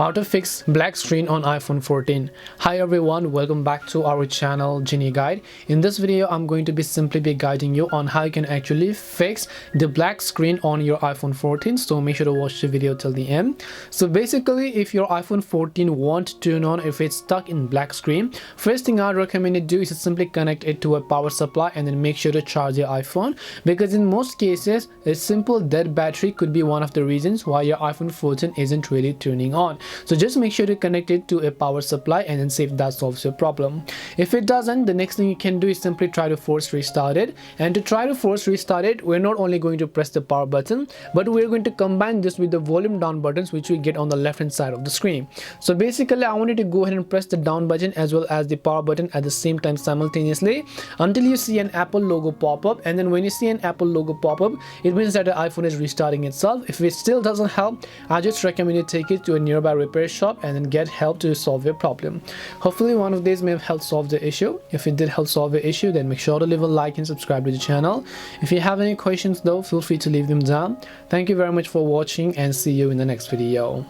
How to fix black screen on iPhone 14. Hi everyone, welcome back to our channel Genie Guide. In this video I'm going to simply be guiding you on how you can actually fix the black screen on your iPhone 14, so make sure to watch the video till the end. So basically, if your iPhone 14 won't turn on, if it's stuck in black screen, first thing I'd recommend you do is to simply connect it to a power supply and then make sure to charge your iPhone, because in most cases a simple dead battery could be one of the reasons why your iPhone 14 isn't really turning on. So just make sure to connect it to a power supply and then see if that solves your problem. If it doesn't, the next thing you can do is simply try to force restart it. And to try to force restart it, we're not only going to press the power button, but we're going to combine this with the volume down buttons, which we get on the left hand side of the screen. So basically I want you to go ahead and press the down button as well as the power button at the same time simultaneously until you see an Apple logo pop up. And then when you see an Apple logo pop up, it means that the iPhone is restarting itself. If it still doesn't help, I just recommend you take it to a nearby repair shop and then get help to solve your problem. Hopefully one of these may have helped solve the issue. If it did help solve the issue, then make sure to leave a like and subscribe to the channel. If you have any questions though, feel free to leave them down. Thank you very much for watching and see you in the next video.